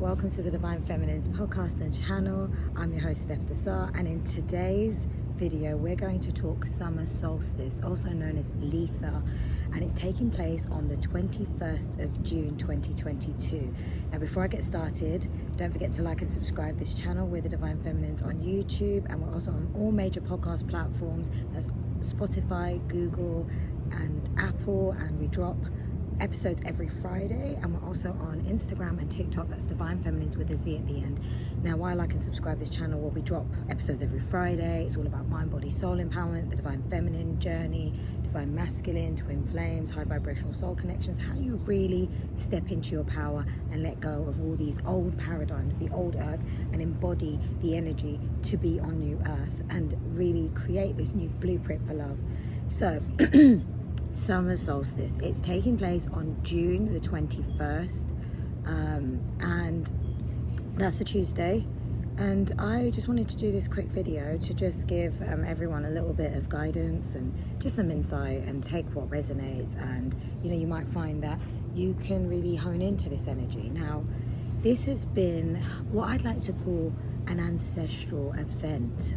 Welcome to the Divine Feminine's podcast and channel. I'm your host, Steph Desar, and in today's video, we're going to talk Summer Solstice, also known as Litha, and it's taking place on the 21st of June 2022. Now, before I get started, don't forget to like and subscribe this channel. We're the Divine Feminines on YouTube, and we're also on all major podcast platforms. That's Spotify, Google, and Apple, and we drop episodes every Friday, and we're also on Instagram and TikTok. That's Divine Feminines with a Z at the end. Now, while I can subscribe this channel, where we drop episodes every Friday, it's all about mind, body, soul empowerment, the divine feminine journey, divine masculine, twin flames, high vibrational soul connections, how you really step into your power and let go of all these old paradigms, the old earth, and embody the energy to be on new earth and really create this new blueprint for love. So Summer Solstice, it's taking place on June the 21st, and that's a Tuesday, and I just wanted to do this quick video to just give everyone a little bit of guidance and just some insight and take what resonates, and you might find that you can really hone into this energy. Now, this has been what I'd like to call an ancestral event,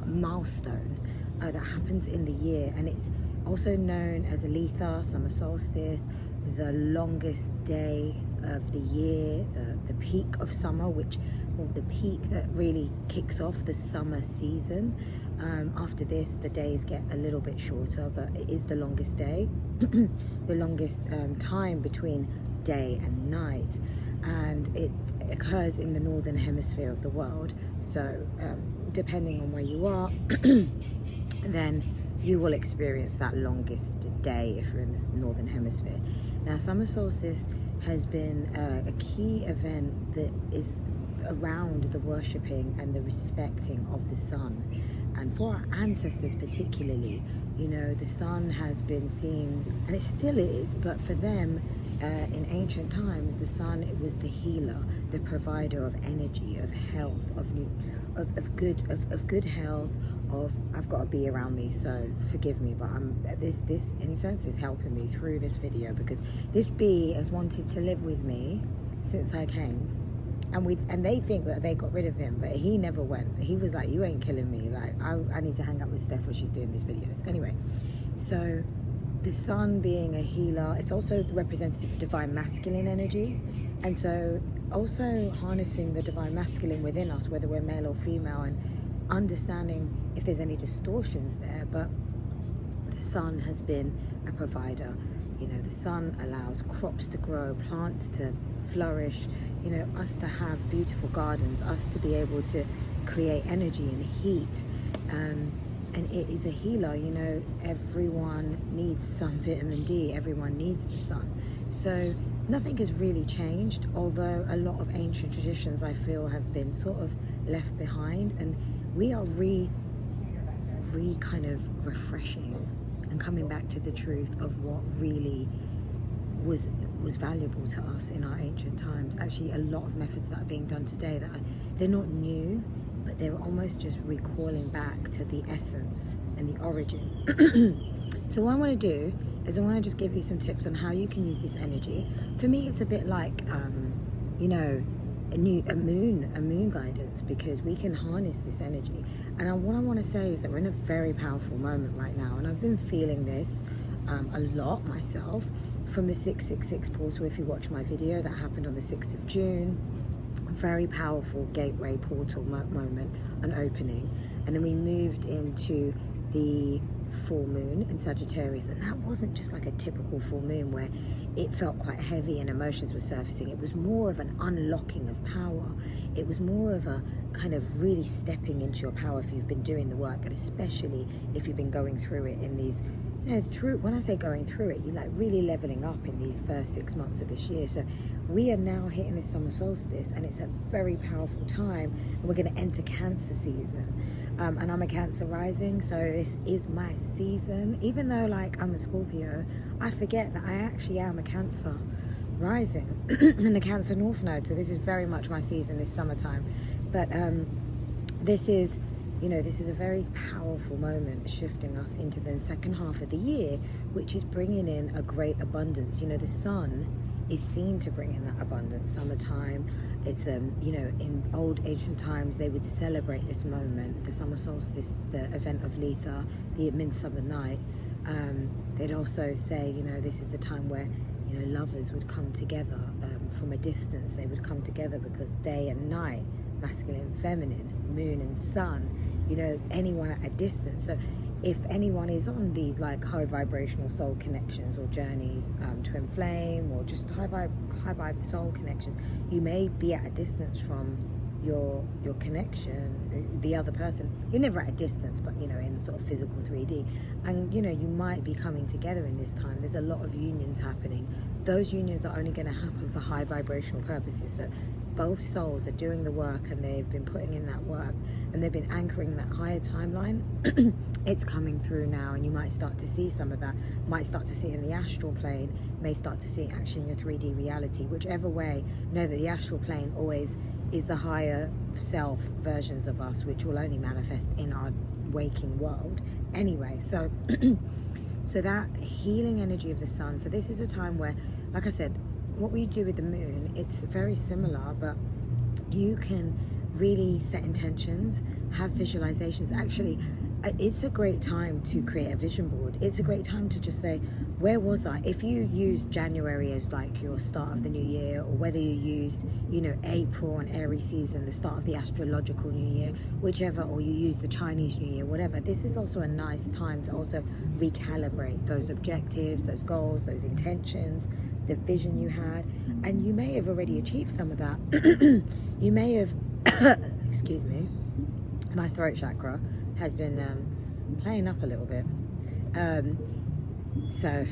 milestone that happens in the year, and it's also known as Litha, Summer Solstice, the longest day of the year, the peak of summer, the peak that really kicks off the summer season. After this, the days get a little bit shorter, but it is the longest day, the longest time between day and night, and it occurs in the northern hemisphere of the world. So depending on where you are, then you will experience that longest day if you're in the northern hemisphere. Now, Summer Solstice has been a key event that is around the worshipping and the respecting of the sun. And for our ancestors particularly, the sun has been seen, and it still is, but for them, in ancient times, the sun, it was the healer, the provider of energy, of health, of good health, of I've got a bee around me, so forgive me, but this incense is helping me through this video, because this bee has wanted to live with me since I came, and they think that they got rid of him, but he never went. He was like, you ain't killing me, like I need to hang out with Steph while she's doing these videos. Anyway, so the sun being a healer, it's also the representative of divine masculine energy, and so also harnessing the divine masculine within us, whether we're male or female, and understanding if there's any distortions there. But the sun has been a provider. The sun allows crops to grow, plants to flourish, us to have beautiful gardens, us to be able to create energy and heat, and it is a healer. Everyone needs some vitamin D, everyone needs the sun. So nothing has really changed, although a lot of ancient traditions, I feel, have been sort of left behind, and we are kind of refreshing and coming back to the truth of what really was valuable to us in our ancient times. Actually, a lot of methods that are being done today, they're not new, but they're almost just recalling back to the essence and the origin. So what I want to do is I want to just give you some tips on how you can use this energy. For me, it's a bit like a moon guidance, because we can harness this energy. And what I want to say is that we're in a very powerful moment right now, and I've been feeling this a lot myself from the 666 portal. If you watch my video that happened on the 6th of June, a very powerful gateway portal moment, an opening, and then we moved into the full moon in Sagittarius, and that wasn't just like a typical full moon where it felt quite heavy and emotions were surfacing. It was more of an unlocking of power. It was more of a kind of really stepping into your power if you've been doing the work, and especially if you've been going through it in these, when I say going through it, you're like really leveling up in these first 6 months of this year. So we are now hitting this summer solstice, and it's a very powerful time, and we're going to enter Cancer season. And I'm a Cancer rising, so this is my season. Even though I'm a Scorpio, I forget that I actually am a Cancer rising and a Cancer North Node. So this is very much my season, this summertime. But this is a very powerful moment, shifting us into the second half of the year, which is bringing in a great abundance. The sun is seen to bring in that abundance. Summertime, it's you know, in old ancient times they would celebrate this moment, the summer solstice, the event of Litha, the midsummer night. They'd also say, you know, this is the time where, you know, lovers would come together from a distance. They would come together because day and night, masculine and feminine, moon and sun, you know, anyone at a distance. So if anyone is on these like high vibrational soul connections or journeys, twin flame, or just high vibe soul connections, you may be at a distance from your connection, the other person. You're never at a distance, but you know, in sort of physical 3D, and you know, you might be coming together in this time. There's a lot of unions happening. Those unions are only going to happen for high vibrational purposes. So both souls are doing the work, and they've been putting in that work, and they've been anchoring that higher timeline. It's coming through now, and you might start to see some of that. Might start to see it in the astral plane, may start to see it actually in your 3D reality. Whichever way, know that the astral plane always is the higher self versions of us, which will only manifest in our waking world anyway. So so that healing energy of the sun. So this is a time where, like I said, what we do with the moon, it's very similar, but you can really set intentions, have visualizations. Actually, it's a great time to create a vision board. It's a great time to just say, where was I? If you use January as like your start of the new year, or whether you used, you know, April and Aries season, the start of the astrological new year, whichever, or you use the Chinese new year, whatever, this is also a nice time to also recalibrate those objectives, those goals, those intentions, the vision you had. And you may have already achieved some of that. You may have excuse me, my throat chakra has been playing up a little bit, so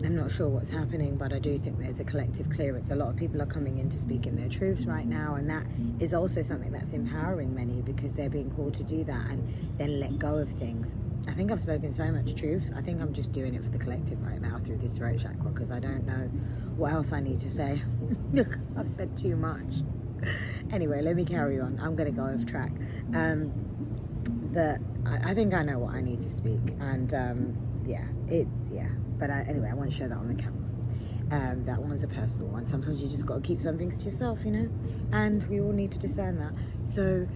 I'm not sure what's happening, but I do think there's a collective clearance. A lot of people are coming in to speak in their truths right now, and that is also something that's empowering many, because they're being called to do that and then let go of things. I think I've spoken so much truths. I think I'm just doing it for the collective right now through this throat chakra, because I don't know what else I need to say. Look, I've said too much. Anyway, let me carry on. I'm going to go off track. But I think I know what I need to speak, and but anyway, I won't share that on the camera. That one's a personal one. Sometimes you just got to keep some things to yourself, you know, and we all need to discern that. So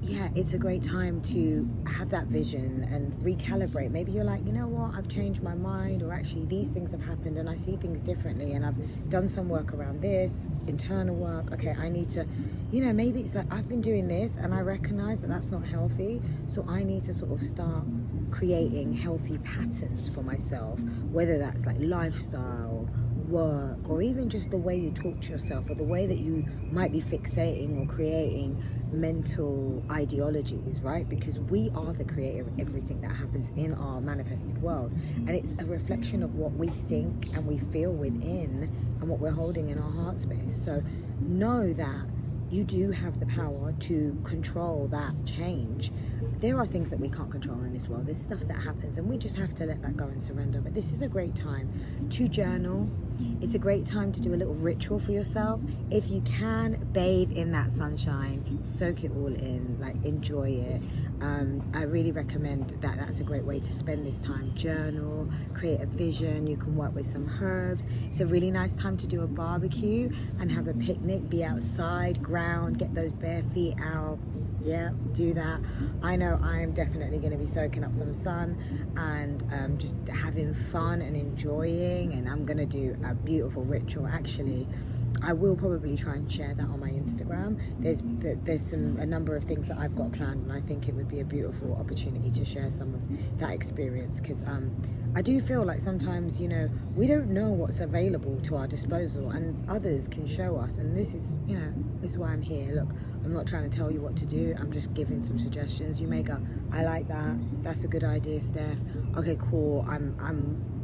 yeah, it's a great time to have that vision and recalibrate. Maybe you're like, you know what, I've changed my mind, or actually these things have happened and I see things differently, and I've done some work around this, internal work. Okay, I need to, you know, maybe it's like I've been doing this and I recognize that that's not healthy, so I need to sort of start creating healthy patterns for myself, whether that's like lifestyle, work, or even just the way you talk to yourself, or the way that you might be fixating or creating mental ideologies, right? Because we are the creator of everything that happens in our manifested world, and it's a reflection of what we think and we feel within, and what we're holding in our heart space. So know that you do have the power to control that change. There are things that we can't control in this world. There's stuff that happens, and we just have to let that go and surrender. But this is a great time to journal. It's a great time to do a little ritual for yourself. If you can, bathe in that sunshine, soak it all in, like enjoy it. I really recommend that. That's a great way to spend this time. Journal, create a vision. You can work with some herbs. It's a really nice time to do a barbecue and have a picnic, be outside, ground, get those bare feet out. Yeah, do that. I know I'm definitely going to be soaking up some sun and just having fun and enjoying, and I'm going to do a beautiful ritual. Actually, I will probably try and share that on my Instagram. There's a number of things that I've got planned, and I think it would be a beautiful opportunity to share some of that experience, because I do feel like sometimes, you know, we don't know what's available to our disposal, and others can show us. And this is, you know, this is why I'm here. Look, I'm not trying to tell you what to do. I'm just giving some suggestions. You may go, I like that. That's a good idea, Steph. Okay, cool.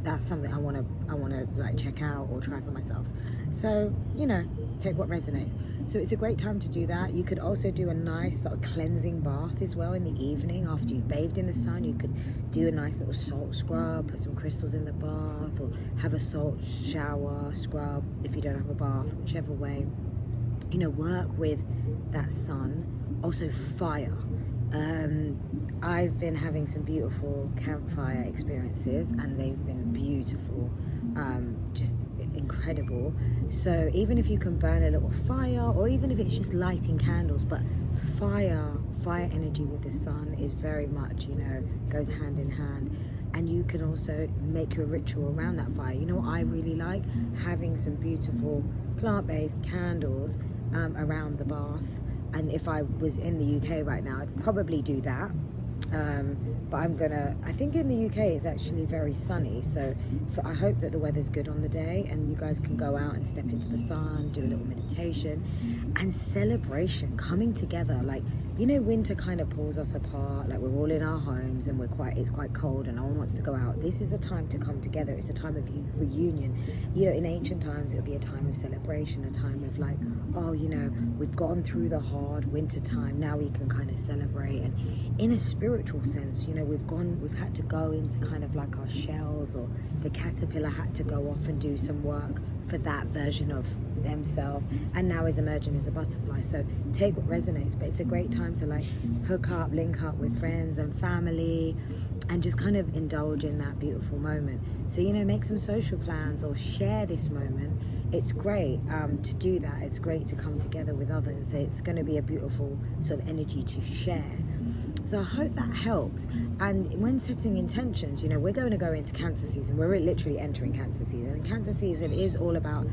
That's something I wanna like check out or try for myself. So, you know, take what resonates. So it's a great time to do that. You could also do a nice sort of cleansing bath as well in the evening after you've bathed in the sun. You could do a nice little salt scrub, put some crystals in the bath, or have a salt shower, scrub if you don't have a bath, whichever way. You know, work with that sun. Also fire. I've been having some beautiful campfire experiences, and they've been beautiful. Just incredible. So even if you can burn a little fire, or even if it's just lighting candles, but fire energy with the sun is very much, goes hand in hand. And you can also make your ritual around that fire. You know what I really like? Having some beautiful plant-based candles around the bath. And if I was in the UK right now, I'd probably do that. But I think in the UK it's actually very sunny, so I hope that the weather's good on the day and you guys can go out and step into the sun, do a little meditation and celebration, coming together. Like, winter kind of pulls us apart, like we're all in our homes and it's quite cold and no one wants to go out. This is a time to come together. It's a time of reunion. In ancient times it would be a time of celebration, a time of like, we've gone through the hard winter time, now we can kind of celebrate. And in a spiritual sense, we've had to go into kind of like our shells, or the caterpillar had to go off and do some work for that version of themselves, and now is emerging as a butterfly. So take what resonates, but it's a great time to like link up with friends and family and just kind of indulge in that beautiful moment. So make some social plans or share this moment. It's great to do that. It's great to come together with others. It's going to be a beautiful sort of energy to share. So I hope that helps. And when setting intentions, we're going to go into Cancer season. We're literally entering Cancer season. And Cancer season is all about,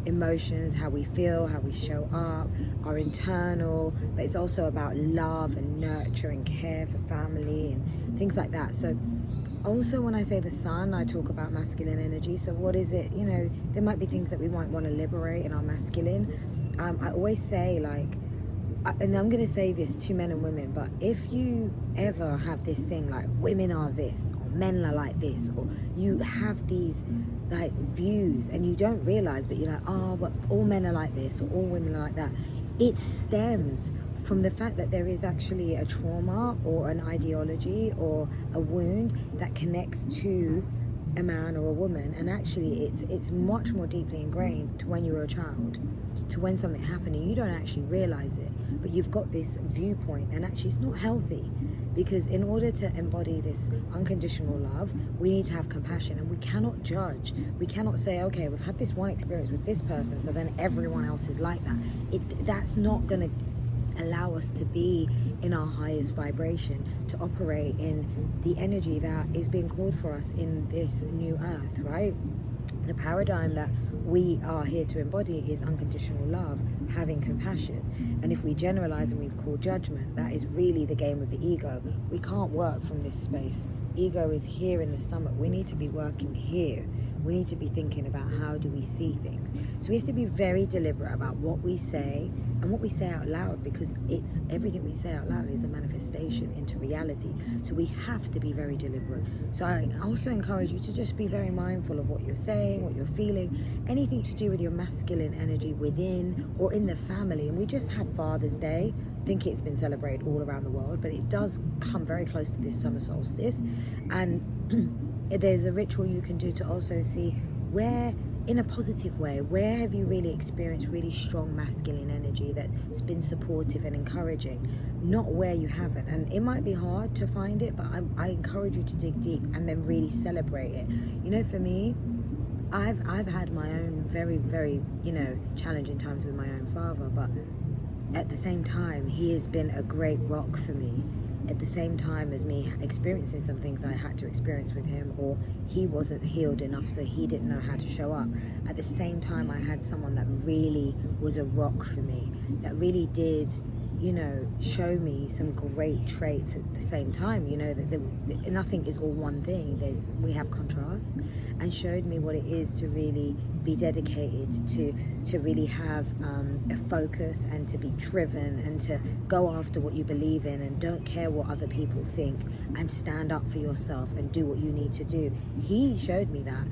emotions, how we feel, how we show up, our internal, but it's also about love and nurture and care for family and things like that. So also when I say the sun, I talk about masculine energy. So what is it? There might be things that we might want to liberate in our masculine. I always say, and I'm going to say this to men and women, but if you ever have this thing like women are this or men are like this, or you have these like views and you don't realize, but you're like, but all men are like this or all women are like that, it stems from the fact that there is actually a trauma or an ideology or a wound that connects to a man or a woman, and actually it's much more deeply ingrained to when you were a child, to when something happened and you don't actually realize it, but you've got this viewpoint, and actually it's not healthy, because in order to embody this unconditional love, we need to have compassion, and we cannot judge. We cannot say, okay, we've had this one experience with this person, so then everyone else is like that. That's not going to allow us to be in our highest vibration, to operate in the energy that is being called for us in this new earth, right? The paradigm that we are here to embody is unconditional love, having compassion. And if we generalize and we call judgment, that is really the game of the ego. We can't work from this space. Ego is here in the stomach. We need to be working here. We need to be thinking about how do we see things. So we have to be very deliberate about what we say and what we say out loud, because it's everything we say out loud is a manifestation into reality. So we have to be very deliberate. So I also encourage you to just be very mindful of what you're saying, what you're feeling, anything to do with your masculine energy within or in the family. And we just had Father's Day. I think it's been celebrated all around the world, but it does come very close to this summer solstice. And there's a ritual you can do to also see where, in a positive way, where have you really experienced really strong masculine energy that's been supportive and encouraging, not where you haven't. And it might be hard to find it, but I encourage you to dig deep and then really celebrate it. For me, I've had my own very, very, challenging times with my own father, but at the same time, he has been a great rock for me. At the same time as me experiencing some things I had to experience with him, or he wasn't healed enough so he didn't know how to show up. At the same time, I had someone that really was a rock for me, that really did, show me some great traits at the same time, that nothing is all one thing. We have contrasts, and showed me what it is to really be dedicated, to really have a focus, and to be driven, and to go after what you believe in, and don't care what other people think, and stand up for yourself and do what you need to do. He showed me that.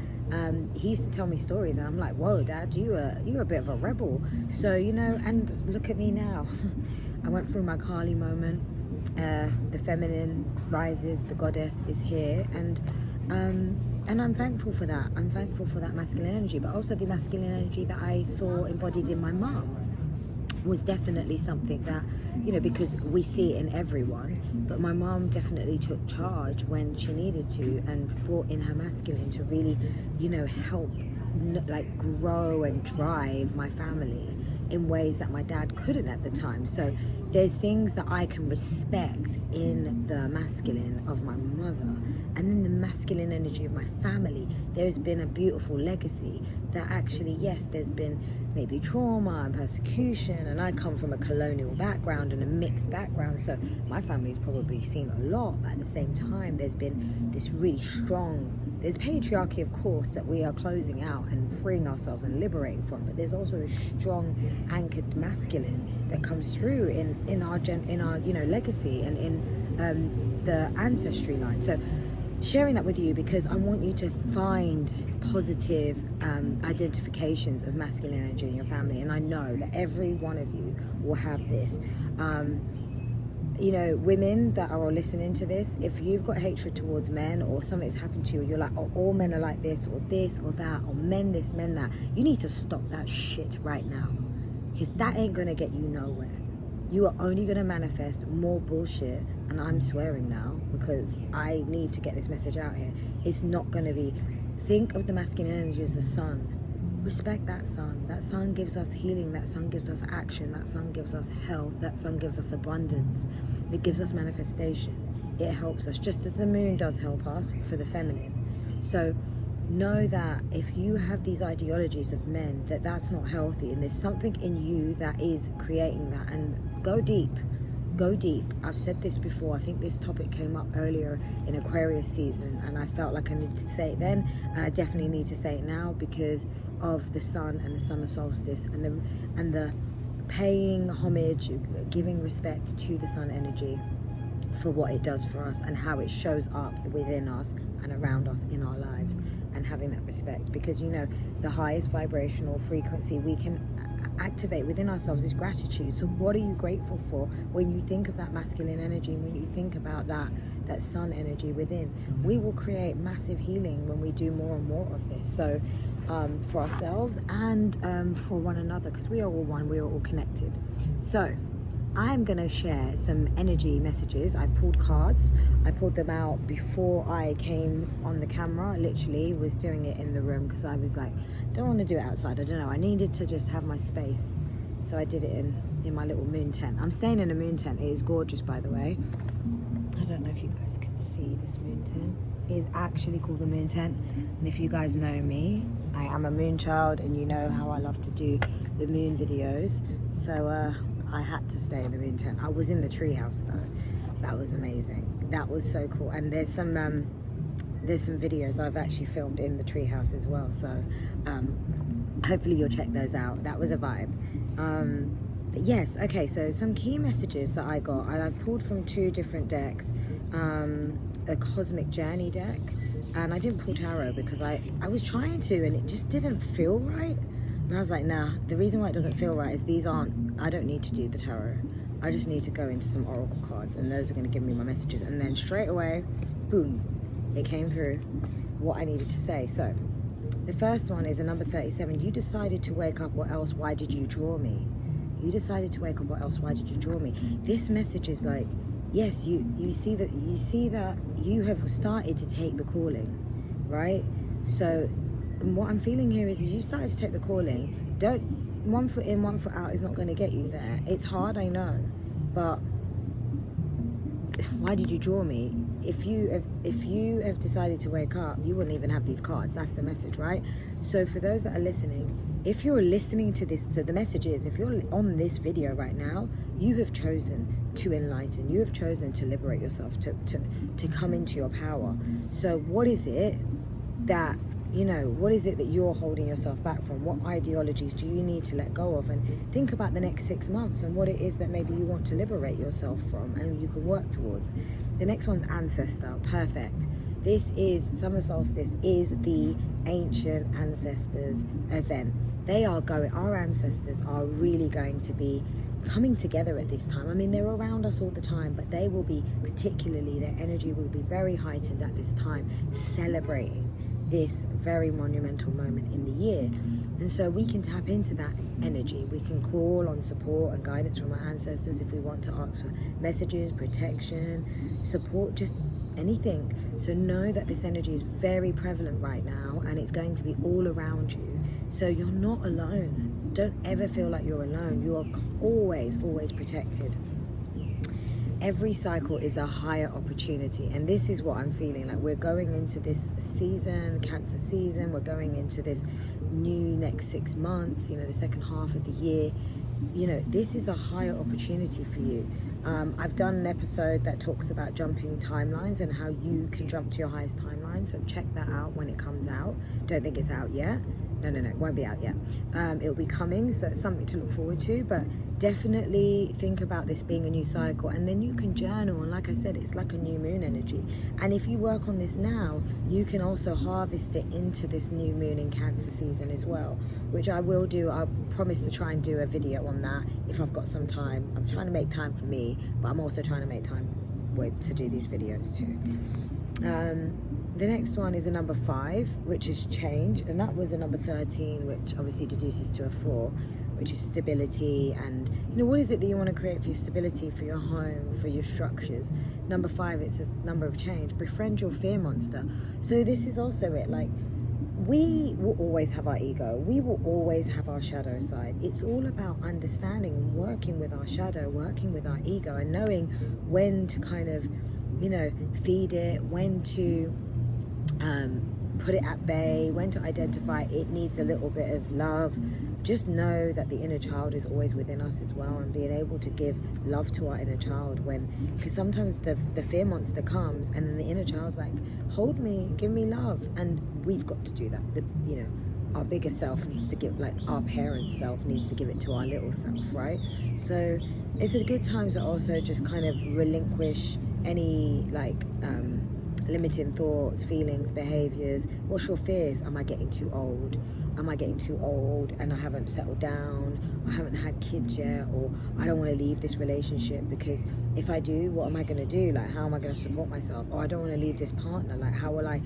He used to tell me stories, and I'm like, whoa, Dad, you're a bit of a rebel. So, and look at me now. I went through my Kali moment. The feminine rises, the goddess is here, and I'm thankful for that. I'm thankful for that masculine energy, but also the masculine energy that I saw embodied in my mum was definitely something that, because we see it in everyone, but my mom definitely took charge when she needed to, and brought in her masculine to really, help like grow and drive my family in ways that my dad couldn't at the time. So there's things that I can respect in the masculine of my mother, and in the masculine energy of my family. There's been a beautiful legacy that actually, yes, there's been maybe trauma and persecution, and I come from a colonial background and a mixed background, so my family's probably seen a lot, but at the same time there's been this really strong, there's patriarchy, of course, that we are closing out and freeing ourselves and liberating from, but there's also a strong anchored masculine that comes through in our legacy and in the ancestry line. So sharing that with you because I want you to find positive identifications of masculine energy in your family, and I know that every one of you will have this. Women that are all listening to this, if you've got hatred towards men or something's happened to you, you're like, oh, all men are like this or that, or men this, men that, you need to stop that shit right now, because that ain't gonna get you nowhere. You are only going to manifest more bullshit, and I'm swearing now because I need to get this message out here. It's not going to be, think of the masculine energy as the sun. Respect that sun. That sun gives us healing. That sun gives us action. That sun gives us health. That sun gives us abundance. It gives us manifestation. It helps us, just as the moon does help us for the feminine. So know that if you have these ideologies of men, that's not healthy, and there's something in you that is creating that. And go deep. I've said this before. I think this topic came up earlier in Aquarius season, and I felt like I needed to say it then, and I definitely need to say it now because of the sun and the summer solstice and the paying homage, giving respect to the sun energy for what it does for us and how it shows up within us and around us in our lives, and having that respect, because the highest vibrational frequency we can activate within ourselves is gratitude. So what are you grateful for when you think of that masculine energy, when you think about that sun energy within? We will create massive healing when we do more and more of this, so for ourselves and for one another, because we are all one, we are all connected. So I'm going to share some energy messages. I've pulled cards. I pulled them out before I came on the camera. I literally was doing it in the room because I was like, don't want to do it outside. I don't know. I needed to just have my space. So I did it in my little moon tent. I'm staying in a moon tent. It is gorgeous, by the way. I don't know if you guys can see this moon tent. It is actually called the moon tent. And if you guys know me, I am a moon child, and you know how I love to do the moon videos. So, I had to stay in the moon tent. I was in the treehouse though. That was amazing. That was so cool. And there's some videos I've actually filmed in the treehouse as well. So hopefully you'll check those out. That was a vibe. But yes, okay. So some key messages that I got, and I've pulled from 2 different decks. A cosmic journey deck, and I didn't pull tarot because I was trying to, and it just didn't feel right. And I was like, nah, the reason why it doesn't feel right is I don't need to do the tarot. I just need to go into some oracle cards, and those are going to give me my messages. And then straight away, boom, it came through what I needed to say. So the first one is a number 37. You decided to wake up, or else why did you draw me? You decided to wake up, or else why did you draw me? This message is like, yes, you see that you have started to take the calling, right? So what I'm feeling here is you started to take the calling. Don't, 1 foot in, 1 foot out is not going to get you there. It's hard, I know, but why did you draw me? If you have decided to wake up, you wouldn't even have these cards. That's the message, right? So for those that are listening, if you're listening to this, so the message is, if you're on this video right now, you have chosen to enlighten. You have chosen to liberate yourself, to come into your power. So what is it that you're holding yourself back from? What ideologies do you need to let go of? And think about the next 6 months and what it is that maybe you want to liberate yourself from and you can work towards. The next one's ancestor. Perfect. This is summer solstice, is the ancient ancestors event. Our ancestors are really going to be coming together at this time. I mean, they're around us all the time, but they will be, particularly their energy will be very heightened at this time, celebrating this very monumental moment in the year. And so we can tap into that energy. We can call on support and guidance from our ancestors if we want to ask for messages, protection, support, just anything. So know that this energy is very prevalent right now, and it's going to be all around you. So you're not alone. Don't ever feel like you're alone. You are always protected. Every cycle is a higher opportunity, and this is what I'm feeling like. We're going into this season, Cancer season. We're going into this new next 6 months, the second half of the year. This is a higher opportunity for you. I've done an episode that talks about jumping timelines and how you can jump to your highest timeline, so check that out when it comes out. Don't think it's out yet. No, it won't be out yet. It'll be coming, so it's something to look forward to. But definitely think about this being a new cycle, and then you can journal. And like I said, it's like a new moon energy. And if you work on this now, you can also harvest it into this new moon in Cancer season as well, which I will do. I promise to try and do a video on that if I've got some time. I'm trying to make time for me, but I'm also trying to make time to do these videos too. The next one is a number 5, which is change, and that was a number 13, which obviously deduces to a 4, which is stability. And what is it that you want to create for your stability, for your home, for your structures? Number 5, it's a number of change. Befriend your fear monster. So this is also it, like, we will always have our ego, we will always have our shadow side. It's all about understanding and working with our shadow, working with our ego, and knowing when to kind of feed it, when to put it at bay, when to identify it needs a little bit of love. Just know that the inner child is always within us as well, and being able to give love to our inner child, because sometimes the fear monster comes and then the inner child's like, hold me, give me love, and we've got to do that. Our bigger self needs to give, like our parent self needs to give it to our little self, right? So it's a good time to also just kind of relinquish any limiting thoughts, feelings, behaviors. What's your fears? Am I getting too old? Am I getting too old and I haven't settled down? I haven't had kids yet, or I don't want to leave this relationship because if I do, what am I going to do? Like, how am I going to support myself? Or I don't want to leave this partner. Like, how will I,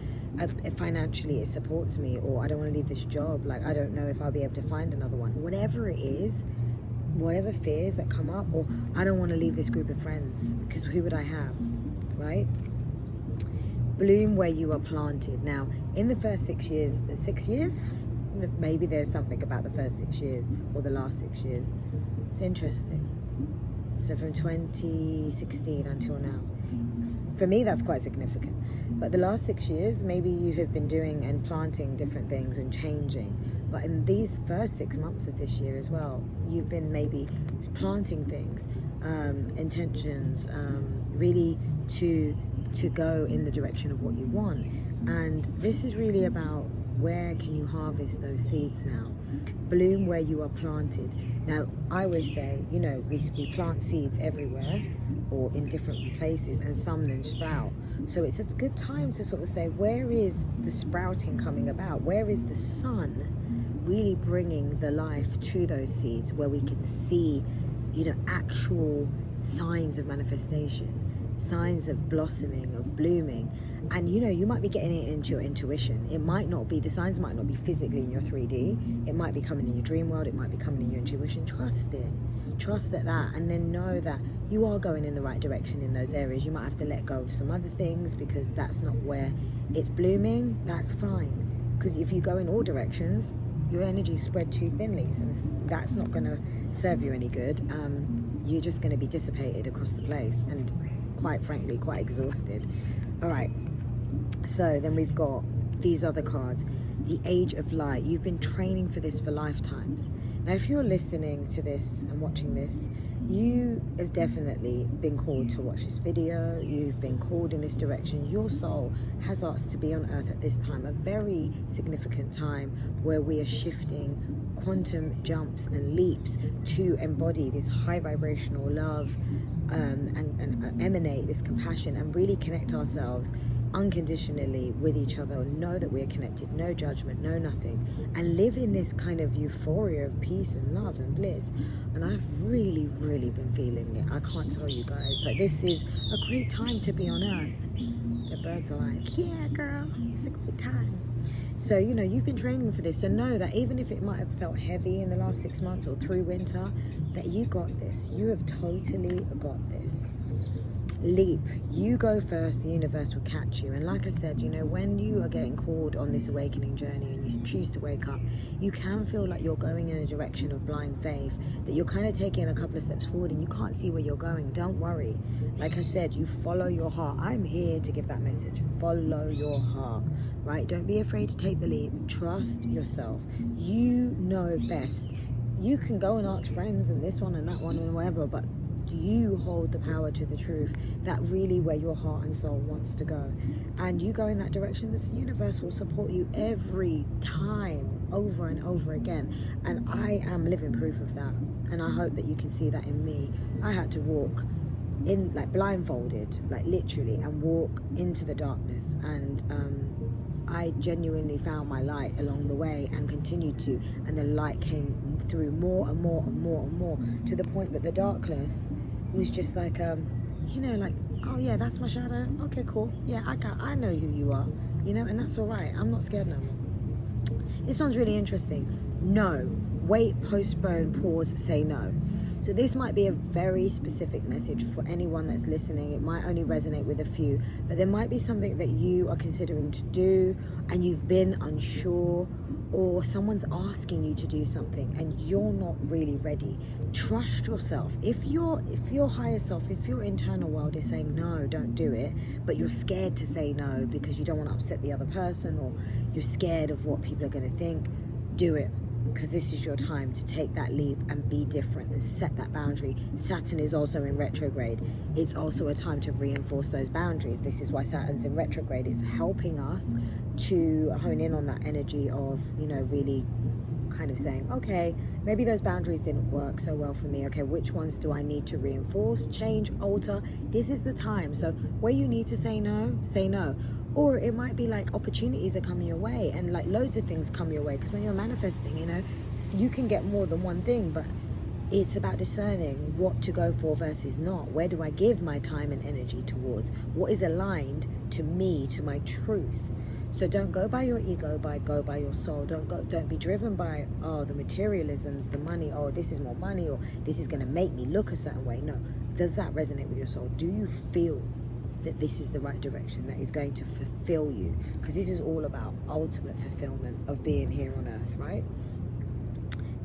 financially it supports me, or I don't want to leave this job. Like, I don't know if I'll be able to find another one. Whatever it is, whatever fears that come up, or I don't want to leave this group of friends because who would I have, right? Bloom where you are planted. Now, in the first 6 years, maybe there's something about the first 6 years or the last 6 years. It's interesting. So from 2016 until now. For me, that's quite significant. But the last 6 years, maybe you have been doing and planting different things and changing. But in these first 6 months of this year as well, you've been maybe planting things, intentions, really to go in the direction of what you want. And this is really about where can you harvest those seeds now. Bloom where you are planted. Now, I always say, we plant seeds everywhere or in different places, and some then sprout. So it's a good time to sort of say, where is the sprouting coming about? Where is the sun really bringing the life to those seeds, where we can see, actual signs of manifestation, signs of blossoming, of blooming. And you might be getting it into your intuition. It might not be, the signs might not be physically in your 3D. It might be coming in your dream world. It might be coming in your intuition. Trust it. Trust that, and then know that you are going in the right direction in those areas. You might have to let go of some other things because that's not where it's blooming. That's fine. Because if you go in all directions, your energy is spread too thinly. So that's not going to serve you any good. You're just going to be dissipated across the place and, quite frankly, quite exhausted. All right. So then we've got these other cards. The Age of Light. You've been training for this for lifetimes. Now, if you're listening to this and watching this, you have definitely been called to watch this video. You've been called in this direction. Your soul has asked to be on Earth at this time, a very significant time where we are shifting quantum jumps and leaps to embody this high vibrational love and emanate this compassion and really connect ourselves unconditionally with each other. Know that we're connected, no judgment, no nothing, and live in this kind of euphoria of peace and love and bliss. And I've really been feeling it. I can't tell you guys, like, this is a great time to be on Earth. The birds are like, yeah girl, it's a great time. So you've been training for this, so know that even if it might have felt heavy in the last 6 months or through winter, that you got this. You have totally got this. leap. You go first, the universe will catch you. And like I said, you know, when you are getting called on this awakening journey and you choose to wake up, you can feel like you're going in a direction of blind faith, that you're kind of taking a couple of steps forward and you can't see where you're going. Don't worry. Like I said, you follow your heart. I'm here to give that message. Follow your heart, right? Don't be afraid to take the leap. Trust yourself. You know best. You can go and ask friends and this one and that one and whatever, but you hold the power to the truth, that really where your heart and soul wants to go. And you go in that direction, this universe will support you every time, over and over again. And I am living proof of that. And I hope that you can see that in me. I had to walk in, like, blindfolded, like literally, and walk into the darkness. And I genuinely found my light along the way and continued to, and the light came through more and more and more and more, to the point that the darkness was just like, you know, like, oh yeah, that's my shadow. Okay, cool. Yeah, I know who you are, you know, and that's all right. I'm not scared no more. This one's really interesting. No, wait, postpone, pause, say no. So this might be a very specific message for anyone that's listening. It might only resonate with a few, but there might be something that you are considering to do and you've been unsure, or someone's asking you to do something and you're not really ready. Trust yourself. If your higher self, if your internal world is saying no, don't do it, but you're scared to say no because you don't want to upset the other person, or you're scared of what people are going to think, do it. Because this is your time to take that leap and be different and set that boundary. Saturn is also in retrograde. It's also a time to reinforce those boundaries. This is why Saturn's in retrograde. It's helping us to hone in on that energy of, you know, really kind of saying, okay, maybe those boundaries didn't work so well for me. Okay, which ones do I need to reinforce, change, alter? This is the time. So where you need to say no, say no. Or it might be like opportunities are coming your way, and like loads of things come your way, because when you're manifesting, you know, you can get more than one thing, but it's about discerning what to go for versus not. Where do I give my time and energy towards? What is aligned to me, to my truth? So don't go by your ego, go by your soul. Don't be driven by, oh, the materialisms, the money, oh, this is more money, or this is going to make me look a certain way. No. Does that resonate with your soul? Do you feel that this is the right direction that is going to fulfill you? Because this is all about ultimate fulfillment of being here on earth, right?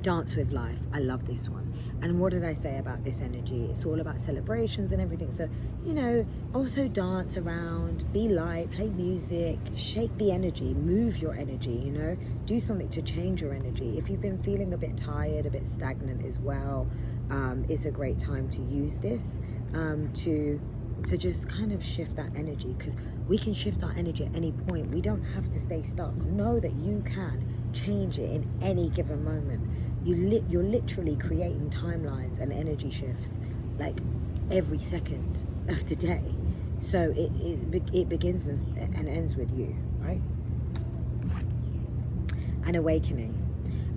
Dance with life. I love this one. And what did I say about this energy? It's all about celebrations and everything. So, you know, also dance around, be light, play music, shake the energy, move your energy, you know, do something to change your energy. If you've been feeling a bit tired, a bit stagnant as well, it's a great time to use this to just kind of shift that energy, because we can shift our energy at any point. We don't have to stay stuck. Know that you can change it in any given moment. You're literally creating timelines and energy shifts like every second of the day. So it begins and ends with you, right? An awakening.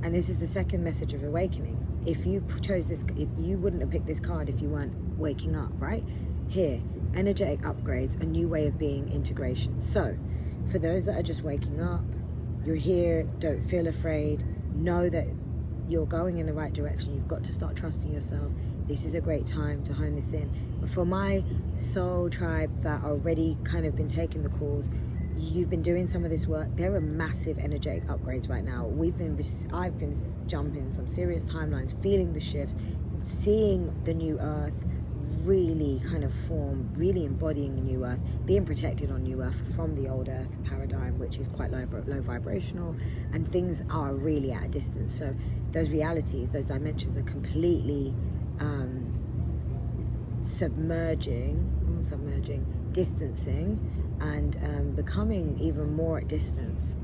And this is the second message of awakening. If you chose this, if you wouldn't have picked this card if you weren't waking up, right? Here, energetic upgrades, a new way of being, integration. So for those that are just waking up, you're here, don't feel afraid, know that you're going in the right direction. You've got to start trusting yourself. This is a great time to hone this in. But for my soul tribe that already kind of been taking the calls, you've been doing some of this work, there are massive energetic upgrades right now. I've been jumping some serious timelines, feeling the shifts, seeing the new earth really kind of form, really embodying the new earth, being protected on new earth from the old earth paradigm, which is quite low vibrational, and things are really at a distance. So those realities, those dimensions are completely distancing, and becoming even more at distance,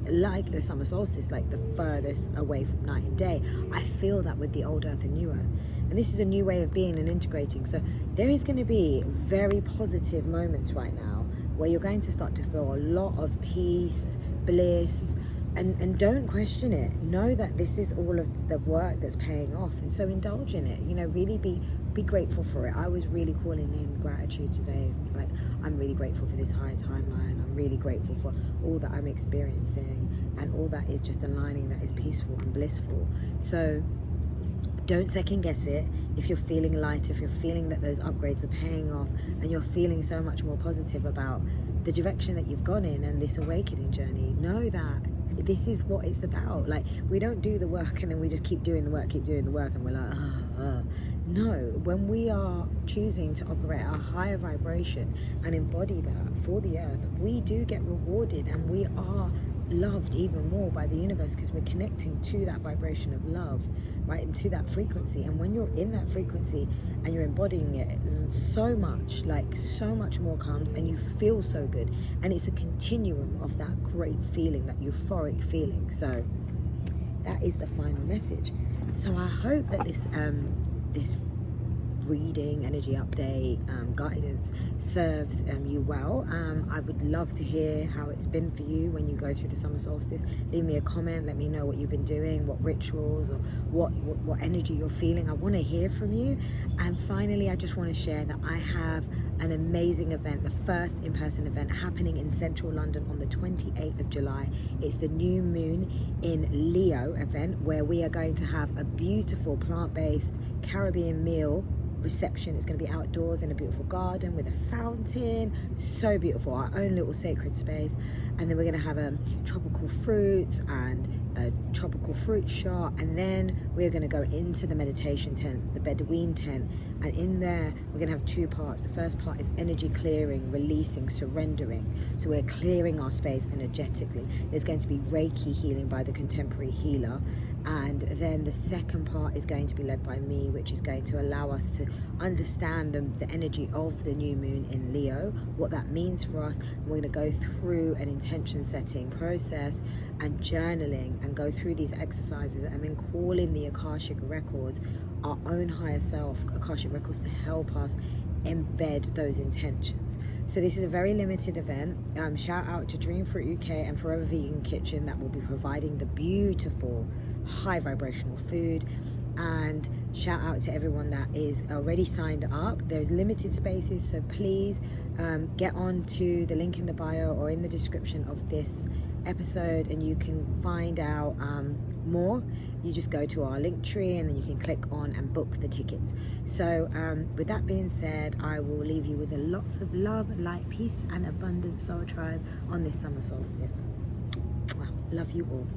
like the summer solstice, like the furthest away from night and day. I feel that with the old earth and new earth. And this is a new way of being and integrating. So there is going to be very positive moments right now where you're going to start to feel a lot of peace, bliss, and don't question it. Know that this is all of the work that's paying off, and so indulge in it. You know, really be grateful for it. I was really calling in gratitude today. It's like, I'm really grateful for this higher timeline. I'm really grateful for all that I'm experiencing, and all that is just aligning, that is peaceful and blissful. So don't second guess it. if you're feeling lighter, if you're feeling that those upgrades are paying off, and you're feeling so much more positive about the direction that you've gone in and this awakening journey, know that this is what it's about. Like, we don't do the work and then we just keep doing the work, and we're like, no, when we are choosing to operate at a higher vibration and embody that for the earth, we do get rewarded, and we are loved even more by the universe, because we're connecting to that vibration of love, right, and to that frequency. And when you're in that frequency and you're embodying it, so much more comes, and you feel so good, and it's a continuum of that great feeling, that euphoric feeling. So that is the final message. So I hope that this reading, energy update, guidance serves you well. I would love to hear how it's been for you when you go through the summer solstice. Leave me a comment, let me know what you've been doing, what rituals or what energy you're feeling. I want to hear from you. And finally, I just want to share that I have an amazing event, the first in-person event happening in central London on the 28th of July. It's the new moon in Leo event, where we are going to have a beautiful plant-based Caribbean meal reception. It's going to be outdoors in a beautiful garden with a fountain, so beautiful, our own little sacred space. And then we're going to have tropical fruits and a tropical fruit shot, and then we're going to go into the meditation tent, the Bedouin tent, and in there we're going to have two parts. The first part is energy clearing, releasing, surrendering. So we're clearing our space energetically. There's going to be Reiki healing by the contemporary healer, and then the second part is going to be led by me, which is going to allow us to understand the energy of the new moon in Leo, what that means for us. And we're going to go through an intention setting process and journaling, and go through these exercises, and then call in the Akashic records, our own higher self Akashic records, to help us embed those intentions. So this is a very limited event. Shout out to Dream Fruit UK and Forever Vegan Kitchen, that will be providing the beautiful high vibrational food. And shout out to everyone that is already signed up. There's limited spaces, so please get on to the link in the bio or in the description of this episode, and you can find out more. You just go to our link tree, and then you can click on and book the tickets. So with that being said, I will leave you with lots of love, light, peace and abundance, Soul Tribe, on this summer solstice. Wow, love you all.